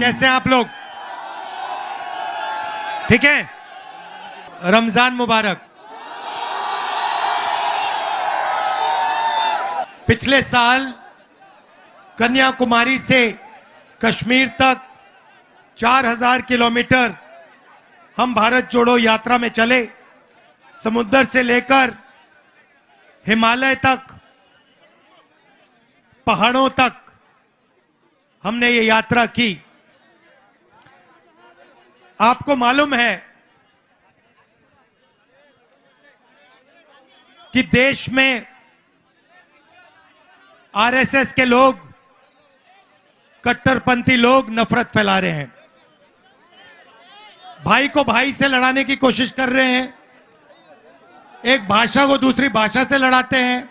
कैसे हैं आप लोग? ठीक है, रमजान मुबारक। पिछले साल कन्याकुमारी से कश्मीर तक 4000 किलोमीटर हम भारत जोड़ो यात्रा में चले। समुद्र से लेकर हिमालय तक, पहाड़ों तक हमने ये यात्रा की। आपको मालूम है कि देश में आरएसएस के लोग, कट्टरपंथी लोग नफरत फैला रहे हैं, भाई को भाई से लड़ाने की कोशिश कर रहे हैं, एक भाषा को दूसरी भाषा से लड़ाते हैं,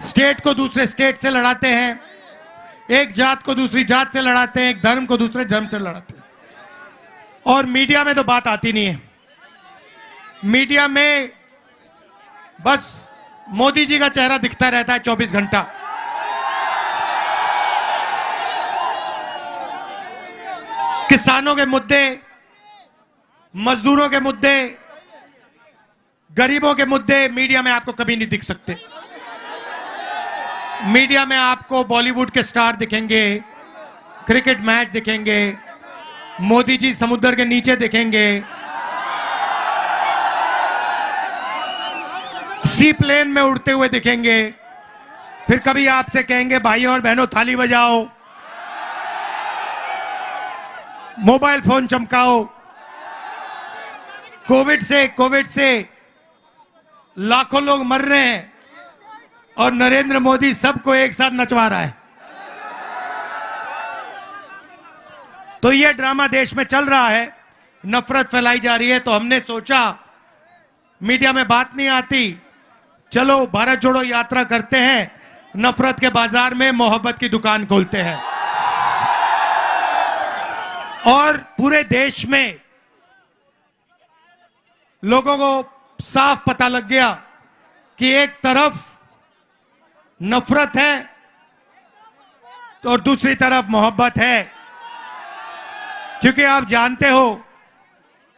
स्टेट को दूसरे स्टेट से लड़ाते हैं, एक जात को दूसरी जात से लड़ाते हैं, एक धर्म को दूसरे धर्म से लड़ाते हैं। और मीडिया में तो बात आती नहीं है। मीडिया में बस मोदी जी का चेहरा दिखता रहता है 24 घंटा। किसानों के मुद्दे, मजदूरों के मुद्दे, गरीबों के मुद्दे मीडिया में आपको कभी नहीं दिख सकते। मीडिया में आपको बॉलीवुड के स्टार दिखेंगे, क्रिकेट मैच दिखेंगे, मोदी जी समुद्र के नीचे दिखेंगे, सी प्लेन में उड़ते हुए दिखेंगे, फिर कभी आपसे कहेंगे भाइयों और बहनों थाली बजाओ, मोबाइल फोन चमकाओ। कोविड से लाखों लोग मर रहे हैं और नरेंद्र मोदी सबको एक साथ नचवा रहा है। तो ये ड्रामा देश में चल रहा है, नफरत फैलाई जा रही है। तो हमने सोचा मीडिया में बात नहीं आती, चलो भारत जोड़ो यात्रा करते हैं, नफरत के बाजार में मोहब्बत की दुकान खोलते हैं। और पूरे देश में लोगों को साफ पता लग गया कि एक तरफ नफरत है और दूसरी तरफ मोहब्बत है। क्योंकि आप जानते हो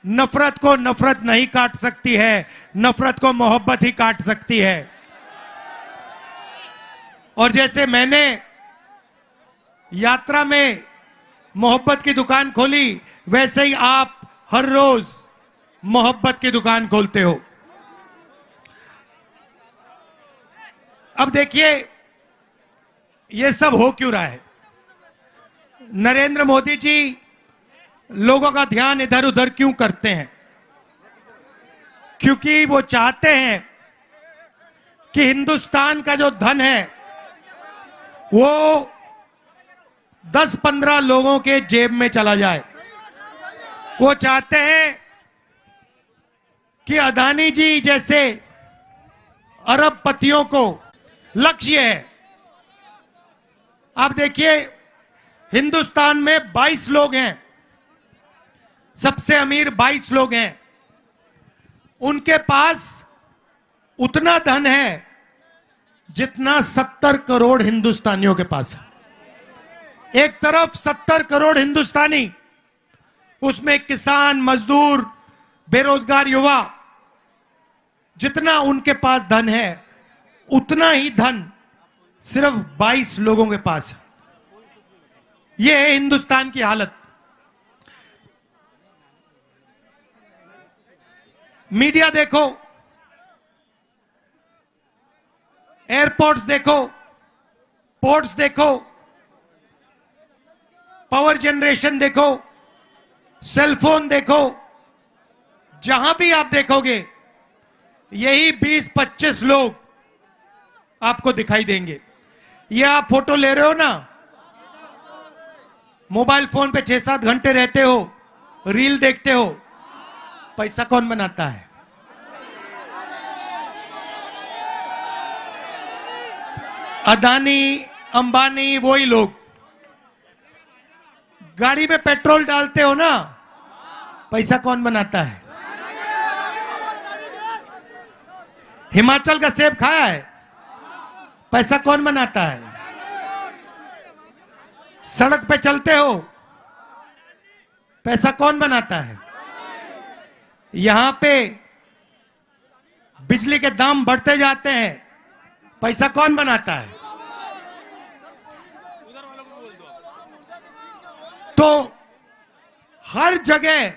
नफरत को नफरत नहीं काट सकती है, नफरत को मोहब्बत ही काट सकती है। और जैसे मैंने यात्रा में मोहब्बत की दुकान खोली, वैसे ही आप हर रोज मोहब्बत की दुकान खोलते हो। अब देखिए ये सब हो क्यों रहा है। नरेंद्र मोदी जी लोगों का ध्यान इधर उधर क्यों करते हैं? क्योंकि वो चाहते हैं कि हिंदुस्तान का जो धन है वो 10-15 लोगों के जेब में चला जाए। वो चाहते हैं कि अदानी जी जैसे अरबपतियों को लक्ष्य है। आप देखिए हिंदुस्तान में 22 लोग हैं, सबसे अमीर 22 लोग हैं, उनके पास उतना धन है जितना 70 करोड़ हिंदुस्तानियों के पास है। एक तरफ 70 करोड़ हिंदुस्तानी, उसमें किसान, मजदूर, बेरोजगार युवा, जितना उनके पास धन है उतना ही धन सिर्फ 22 लोगों के पास है। यह है हिंदुस्तान की हालत। मीडिया देखो, एयरपोर्ट्स देखो, पोर्ट्स देखो, पावर जनरेशन देखो, सेलफोन देखो, जहां भी आप देखोगे यही 20-25 लोग आपको दिखाई देंगे। ये आप फोटो ले रहे हो ना, मोबाइल फोन पे 6-7 घंटे रहते हो, रील देखते हो, पैसा कौन बनाता है? अदानी, अंबानी, वही लोग। गाड़ी में पेट्रोल डालते हो ना, पैसा कौन बनाता है? हिमाचल का सेब खाया है, पैसा कौन बनाता है? सड़क पे चलते हो, पैसा कौन बनाता है? यहां पे बिजली के दाम बढ़ते जाते हैं, पैसा कौन बनाता है? तो हर जगह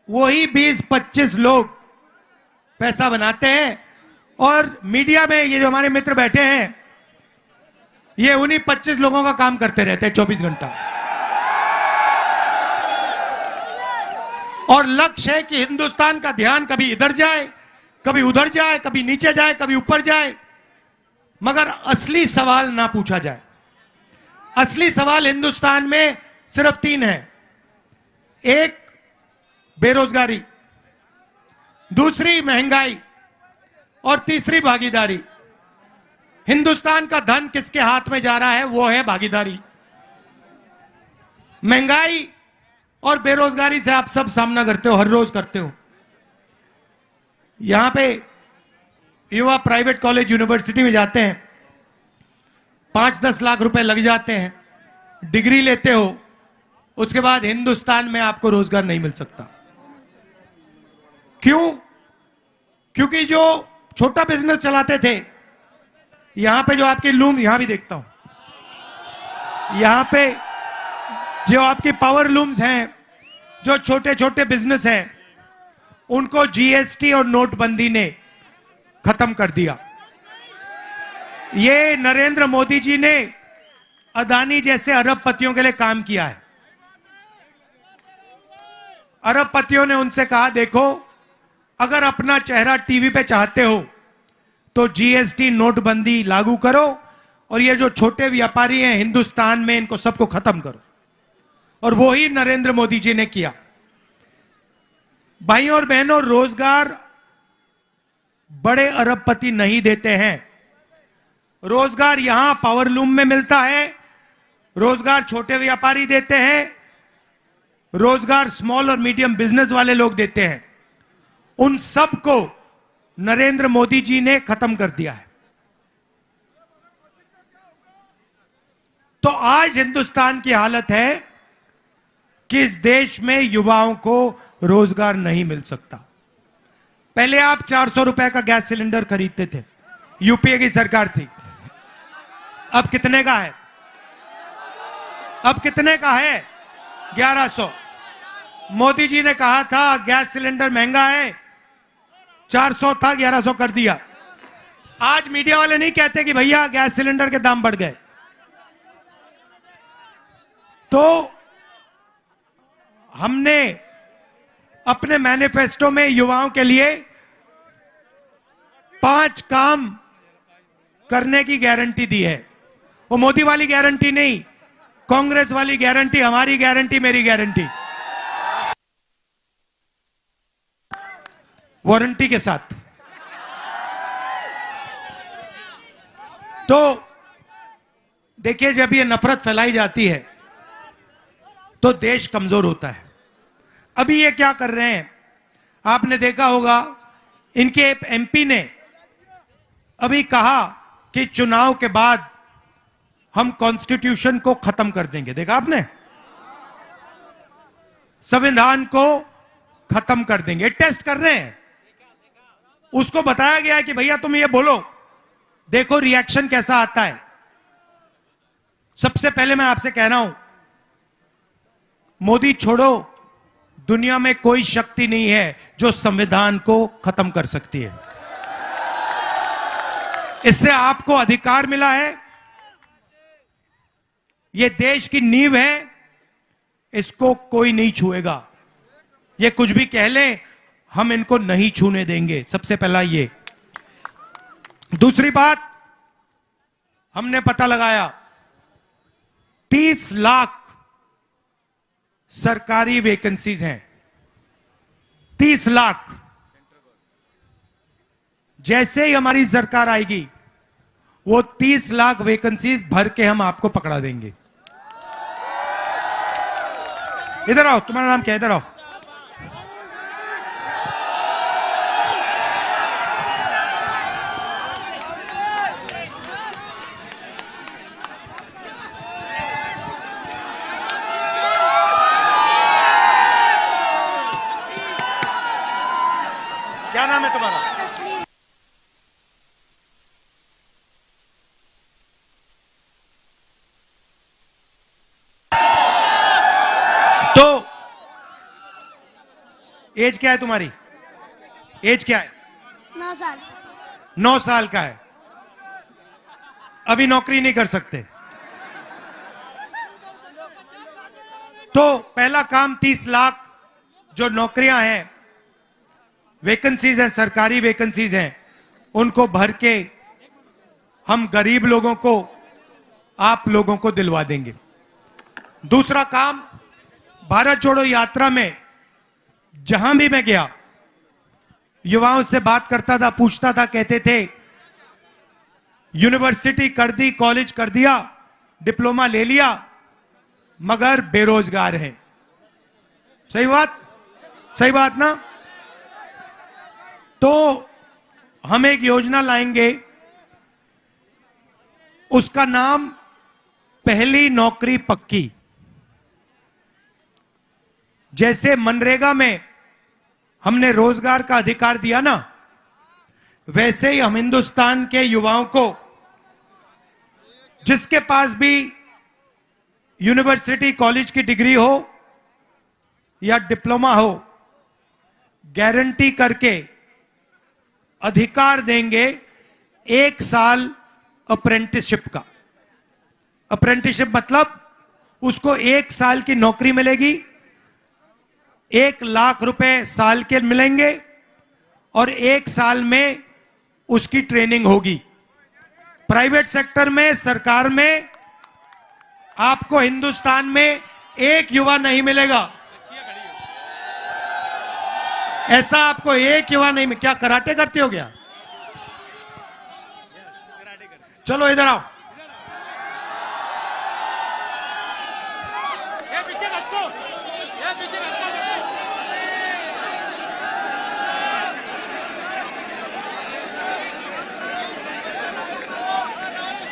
वही 20-25 लोग पैसा बनाते हैं, और मीडिया में ये जो हमारे मित्र बैठे हैं, ये उन्हीं 25 लोगों का काम करते रहते हैं 24 घंटा। और लक्ष्य है कि हिंदुस्तान का ध्यान कभी इधर जाए, कभी उधर जाए, कभी नीचे जाए, कभी ऊपर जाए, मगर असली सवाल ना पूछा जाए। असली सवाल हिंदुस्तान में सिर्फ 3 है। एक, बेरोजगारी, दूसरी महंगाई, और तीसरी भागीदारी। हिंदुस्तान का धन किसके हाथ में जा रहा है? वो है भागीदारी। महंगाई और बेरोजगारी से आप सब सामना करते हो, हर रोज करते हो। यहां पे युवा प्राइवेट कॉलेज यूनिवर्सिटी में जाते हैं, 5-10 लाख रुपए लग जाते हैं, डिग्री लेते हो, उसके बाद हिंदुस्तान में आपको रोजगार नहीं मिल सकता। क्यों? क्योंकि जो छोटा बिजनेस चलाते थे, यहां पे जो आपकी लूम, यहां भी देखता हूं, यहां पे जो आपकी पावर लूम्स हैं, जो छोटे छोटे बिजनेस हैं, उनको जीएसटी और नोटबंदी ने खत्म कर दिया। ये नरेंद्र मोदी जी ने अदानी जैसे अरबपतियों के लिए काम किया है। अरबपतियों ने उनसे कहा, देखो अगर अपना चेहरा टीवी पे चाहते हो तो जीएसटी नोटबंदी लागू करो, और ये जो छोटे व्यापारी हैं हिंदुस्तान में, इनको सबको खत्म करो। और वो ही नरेंद्र मोदी जी ने किया। भाइयों और बहनों, रोजगार बड़े अरबपति नहीं देते हैं। रोजगार यहां पावरलूम में मिलता है, रोजगार छोटे व्यापारी देते हैं, रोजगार स्मॉल और मीडियम बिजनेस वाले लोग देते हैं। उन सब को नरेंद्र मोदी जी ने खत्म कर दिया है। तो आज हिंदुस्तान की हालत है कि इस देश में युवाओं को रोजगार नहीं मिल सकता। पहले आप 400 रुपए का गैस सिलेंडर खरीदते थे, यूपीए की सरकार थी। अब कितने का है? अब कितने का है? 1100। मोदी जी ने कहा था गैस सिलेंडर महंगा है, 400 था, 1100 कर दिया। आज मीडिया वाले नहीं कहते कि भैया गैस सिलेंडर के दाम बढ़ गए। तो हमने अपने मैनिफेस्टो में युवाओं के लिए 5 काम करने की गारंटी दी है। वो मोदी वाली गारंटी नहीं, कांग्रेस वाली गारंटी, हमारी गारंटी, मेरी गारंटी, वारंटी के साथ। तो देखिए, जब ये नफरत फैलाई जाती है तो देश कमजोर होता है। अभी ये क्या कर रहे हैं, आपने देखा होगा, इनके एमपी ने अभी कहा कि चुनाव के बाद हम कॉन्स्टिट्यूशन को खत्म कर देंगे। देखा आपने? संविधान को खत्म कर देंगे। टेस्ट कर रहे हैं। उसको बताया गया है कि भैया तुम ये बोलो, देखो रिएक्शन कैसा आता है। सबसे पहले मैं आपसे कह रहा हूं, मोदी छोड़ो, दुनिया में कोई शक्ति नहीं है जो संविधान को खत्म कर सकती है। इससे आपको अधिकार मिला है, यह देश की नींव है, इसको कोई नहीं छुएगा। ये कुछ भी कह लें, हम इनको नहीं छूने देंगे। सबसे पहला ये। दूसरी बात, हमने पता लगाया 30 लाख सरकारी वैकेंसीज हैं। 30 लाख। जैसे ही हमारी सरकार आएगी, वो 30 लाख वैकेंसीज भर के हम आपको पकड़ा देंगे। इधर आओ, तुम्हारा नाम क्या है? इधर आओ। नाम है तुम्हारा? तस्लीम। तो एज क्या है तुम्हारी? एज क्या है? 9 साल। 9 साल का है, अभी नौकरी नहीं कर सकते। तो पहला काम 30 लाख जो नौकरियां हैं, वैकेंसीज हैं, सरकारी वैकेंसीज हैं, उनको भर के हम गरीब लोगों को, आप लोगों को दिलवा देंगे। दूसरा काम, भारत जोड़ो यात्रा में जहां भी मैं गया, युवाओं से बात करता था, पूछता था, कहते थे यूनिवर्सिटी कर दी, कॉलेज कर दिया, डिप्लोमा ले लिया, मगर बेरोजगार हैं। सही बात, सही बात ना? तो हम एक योजना लाएंगे, उसका नाम पहली नौकरी पक्की। जैसे मनरेगा में हमने रोजगार का अधिकार दिया ना, वैसे ही हम हिंदुस्तान के युवाओं को, जिसके पास भी यूनिवर्सिटी कॉलेज की डिग्री हो या डिप्लोमा हो, गारंटी करके अधिकार देंगे 1 साल अप्रेंटिसशिप का। अप्रेंटिसशिप मतलब उसको 1 साल की नौकरी मिलेगी, 1 लाख रुपए साल के मिलेंगे और 1 साल में उसकी ट्रेनिंग होगी। प्राइवेट सेक्टर में, सरकार में आपको हिंदुस्तान में एक युवा नहीं मिलेगा, ऐसा आपको एक युवा नहीं। क्या कराटे करते हो क्या? चलो इधर आओ।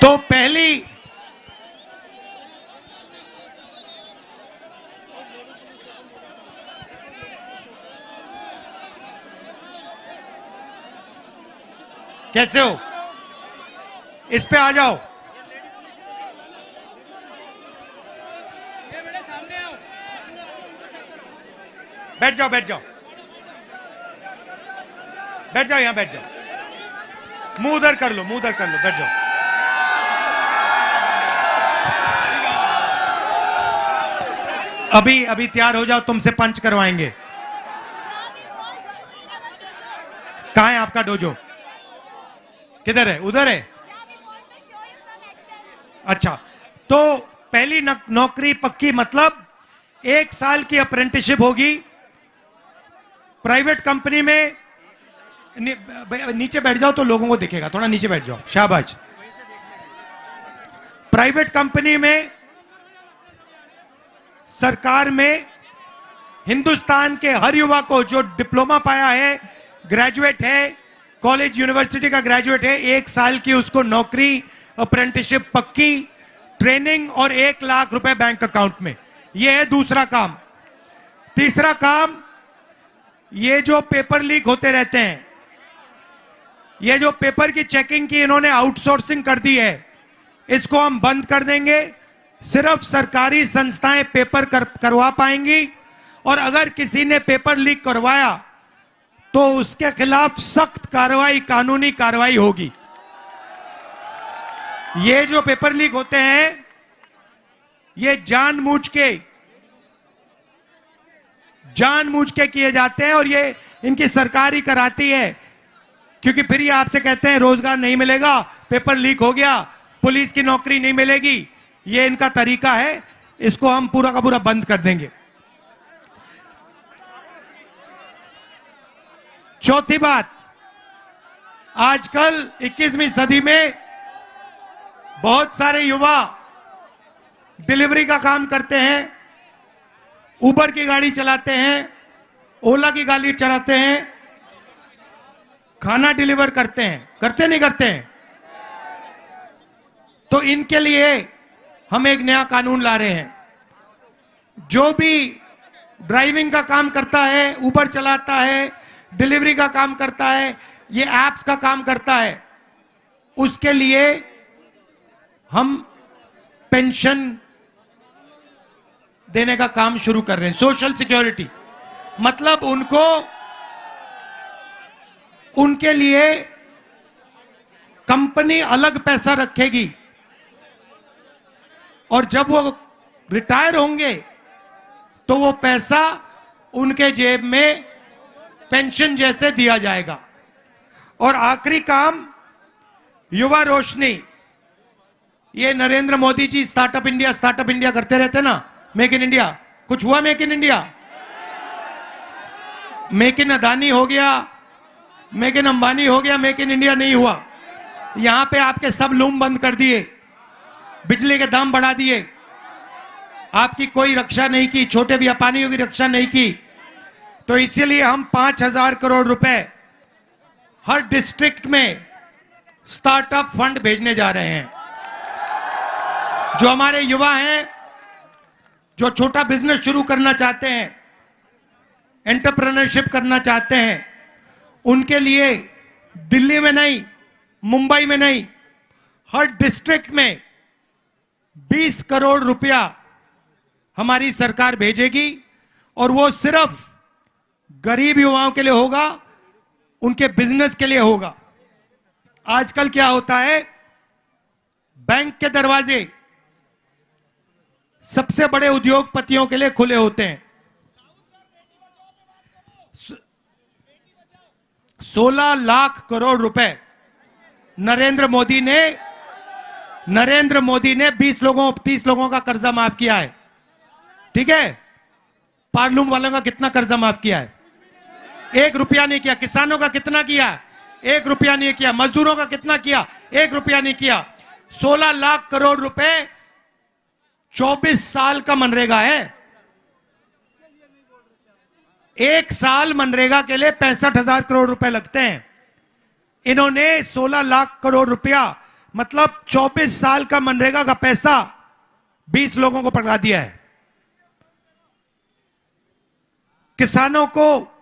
तो पहली कैसे हो? इस पे आ जाओ। बैठ जाओ, बैठ जाओ, बैठ जाओ, यहां बैठ जाओ। मुंह उधर कर लो, मुंह उधर कर लो, बैठ जाओ। अभी तैयार हो जाओ, तुमसे पंच करवाएंगे। कहां है आपका डोजो? किधर है? उधर है। अच्छा, तो पहली नौकरी पक्की मतलब 1 साल की अप्रेंटिसशिप होगी प्राइवेट कंपनी में। नीचे बैठ जाओ तो लोगों को दिखेगा, थोड़ा नीचे बैठ जाओ, शाबाश। प्राइवेट कंपनी में, सरकार में, हिंदुस्तान के हर युवा को जो डिप्लोमा पाया है, ग्रेजुएट है, कॉलेज यूनिवर्सिटी का ग्रेजुएट है, 1 साल की उसको नौकरी, अप्रेंटिसशिप पक्की, ट्रेनिंग और 1 लाख रुपए बैंक अकाउंट में। यह है दूसरा काम। तीसरा काम, ये जो पेपर लीक होते रहते हैं, ये जो पेपर की चेकिंग की इन्होंने आउटसोर्सिंग कर दी है, इसको हम बंद कर देंगे। सिर्फ सरकारी संस्थाएं पेपर करवा पाएंगी, और अगर किसी ने पेपर लीक करवाया तो उसके खिलाफ सख्त कार्रवाई, कानूनी कार्रवाई होगी। ये जो पेपर लीक होते हैं, ये जानबूझ के किए जाते हैं, और ये इनकी सरकार ही कराती है, क्योंकि फिर ये आपसे कहते हैं रोजगार नहीं मिलेगा, पेपर लीक हो गया, पुलिस की नौकरी नहीं मिलेगी। ये इनका तरीका है, इसको हम पूरा का पूरा बंद कर देंगे। चौथी बात, आजकल 21वीं सदी में बहुत सारे युवा डिलीवरी का काम करते हैं, उबर की गाड़ी चलाते हैं, ओला की गाड़ी चलाते हैं, खाना डिलीवर करते हैं, करते नहीं करते हैं? तो इनके लिए हम एक नया कानून ला रहे हैं। जो भी ड्राइविंग का काम करता है, उबर चलाता है, डिलीवरी का काम करता है, ये एप्स का काम करता है, उसके लिए हम पेंशन देने का काम शुरू कर रहे हैं। सोशल सिक्योरिटी मतलब उनके लिए कंपनी अलग पैसा रखेगी और जब वो रिटायर होंगे तो वो पैसा उनके जेब में पेंशन जैसे दिया जाएगा। और आखिरी काम युवा रोशनी, ये नरेंद्र मोदी जी स्टार्टअप इंडिया करते रहते ना, मेक इन इंडिया। कुछ हुआ make in India? Make in Adani हो गया, मेक इन अंबानी हो गया, मेक इन इंडिया नहीं हुआ। यहां पे आपके सब लूम बंद कर दिए, बिजली के दाम बढ़ा दिए, आपकी कोई रक्षा नहीं की, छोटे व्यापारियों की रक्षा नहीं की। तो इसीलिए हम 5,000 करोड़ रुपए हर डिस्ट्रिक्ट में स्टार्टअप फंड भेजने जा रहे हैं। जो हमारे युवा हैं, जो छोटा बिजनेस शुरू करना चाहते हैं, एंटरप्रेन्योरशिप करना चाहते हैं, उनके लिए दिल्ली में नहीं, मुंबई में नहीं, हर डिस्ट्रिक्ट में 20 करोड़ रुपया हमारी सरकार भेजेगी। और वो सिर्फ गरीब युवाओं के लिए होगा, उनके बिजनेस के लिए होगा। आजकल क्या होता है, बैंक के दरवाजे सबसे बड़े उद्योगपतियों के लिए खुले होते हैं। 16 लाख करोड़ रुपए नरेंद्र मोदी ने 20 लोगों 30 लोगों का कर्जा माफ किया है। ठीक है, पार्लूम वालों का कितना कर्जा माफ किया है? 1 रुपया नहीं किया। किसानों का कितना किया? 1 रुपया नहीं किया। मजदूरों का कितना किया? 1 रुपया नहीं किया। 16 लाख करोड़ रुपए 24 साल का मनरेगा है। 1 साल मनरेगा के लिए 65,000 करोड़ रुपए लगते हैं। इन्होंने 16 लाख करोड़ रुपया मतलब 24 साल का मनरेगा का पैसा 20 लोगों को पकड़ा दिया है। किसानों को,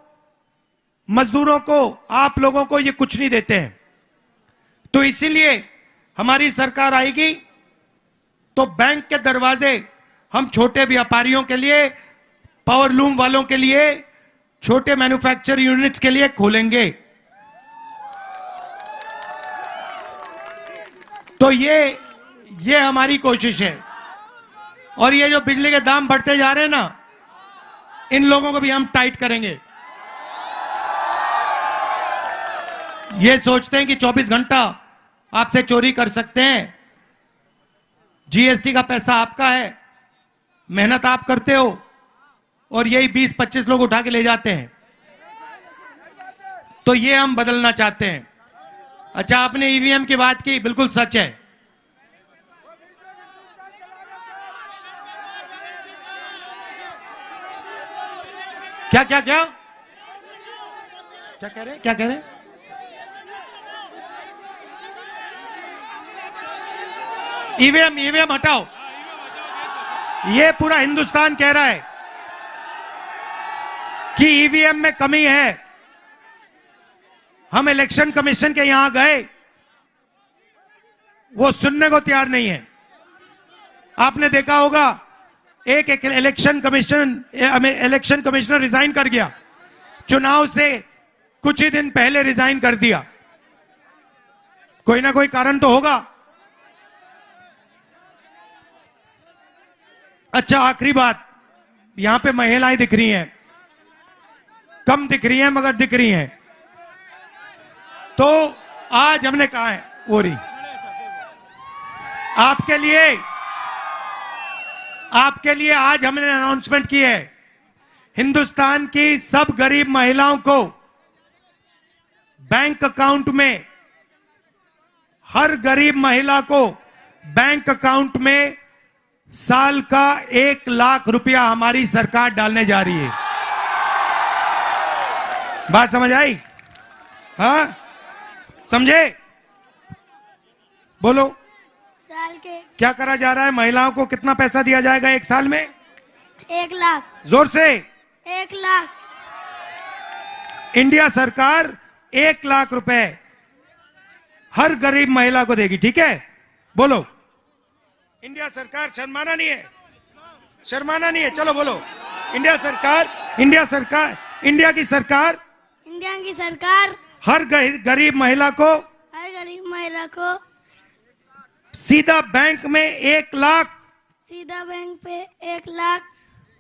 मजदूरों को, आप लोगों को ये कुछ नहीं देते हैं। तो इसीलिए हमारी सरकार आएगी तो बैंक के दरवाजे हम छोटे व्यापारियों के लिए, पावर लूम वालों के लिए, छोटे मैन्युफैक्चर यूनिट्स के लिए खोलेंगे। तो ये हमारी कोशिश है। और ये जो बिजली के दाम बढ़ते जा रहे हैं ना, इन लोगों को भी हम टाइट करेंगे। ये सोचते हैं कि 24 घंटा आपसे चोरी कर सकते हैं। जीएसटी का पैसा आपका है, मेहनत आप करते हो, और यही 20-25 लोग उठा के ले जाते हैं। तो ये हम बदलना चाहते हैं। अच्छा, आपने ईवीएम की बात की, बिल्कुल सच है। क्या क्या क्या क्या कह रहे? ईवीएम हटाओ। ये पूरा हिंदुस्तान कह रहा है कि ईवीएम में कमी है। हम इलेक्शन कमीशन के यहां गए, वो सुनने को तैयार नहीं है। आपने देखा होगा, एक इलेक्शन कमिश्नर रिजाइन कर गया, चुनाव से कुछ ही दिन पहले रिजाइन कर दिया। कोई ना कोई कारण तो होगा। अच्छा, आखिरी बात, यहां पे महिलाएं दिख रही हैं, कम दिख रही हैं मगर दिख रही हैं। तो आज हमने कहा है, ओरी आपके लिए आज हमने अनाउंसमेंट की है, हिंदुस्तान की सब गरीब महिलाओं को बैंक अकाउंट में, हर गरीब महिला को बैंक अकाउंट में साल का 1 लाख रुपया हमारी सरकार डालने जा रही है। बात समझ आई? हाँ, समझे? बोलो। साल के क्या करा जा रहा है? महिलाओं को कितना पैसा दिया जाएगा 1 साल में? 1 लाख। जोर से। 1 लाख। इंडिया सरकार 1 लाख रुपए हर गरीब महिला को देगी, ठीक है? बोलो, इंडिया सरकार, शर्माना नहीं है, शर्माना नहीं है, चलो बोलो, इंडिया सरकार, इंडिया सरकार, इंडिया की सरकार हर गरीब महिला को सीधा बैंक में 1 लाख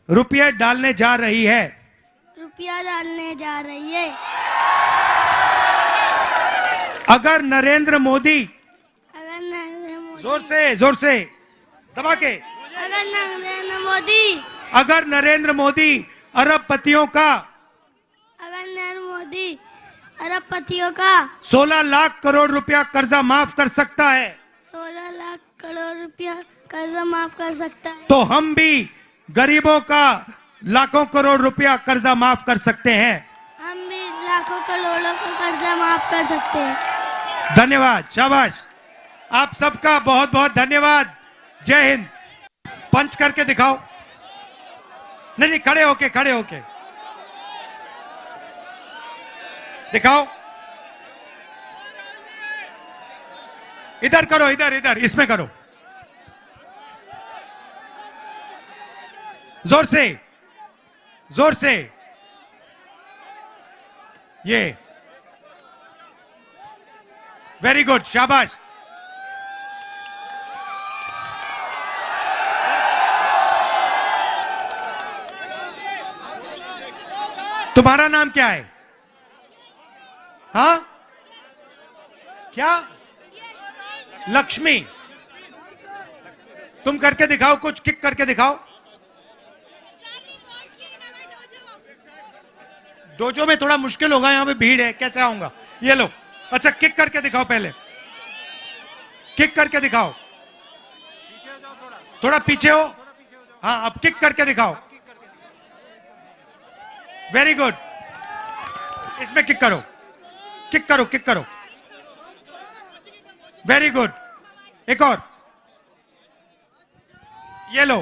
रुपये डालने जा रही है। अगर नरेंद्र मोदी, जोर से दबा के, अगर नरेंद्र मोदी अरबपतियों का 16 लाख करोड़ रुपया कर्जा माफ कर सकता है, 16 लाख करोड़ रुपया कर्जा माफ कर सकता है, तो हम भी गरीबों का लाखों करोड़ रुपया कर्जा माफ कर सकते हैं। हम भी लाखों करोड़ों का कर्जा माफ कर सकते हैं। धन्यवाद, शाबाश, आप सबका बहुत बहुत धन्यवाद। जय हिंद। पंच करके दिखाओ। नहीं, खड़े होके दिखाओ। इधर करो, इधर इसमें करो, जोर से ये, वेरी गुड, शाबाश। तुम्हारा नाम क्या है? हाँ, क्या? लक्ष्मी। तुम करके दिखाओ, कुछ किक करके दिखाओ। डोजो में थोड़ा मुश्किल होगा, यहां पे भीड़ है, कैसे आऊंगा? ये लो, अच्छा किक करके दिखाओ, पहले किक करके दिखाओ, थोड़ा पीछे हो। हाँ, अब किक करके दिखाओ, वेरी गुड। इसमें किक करो, किक करो, वेरी गुड। एक और, ये लो।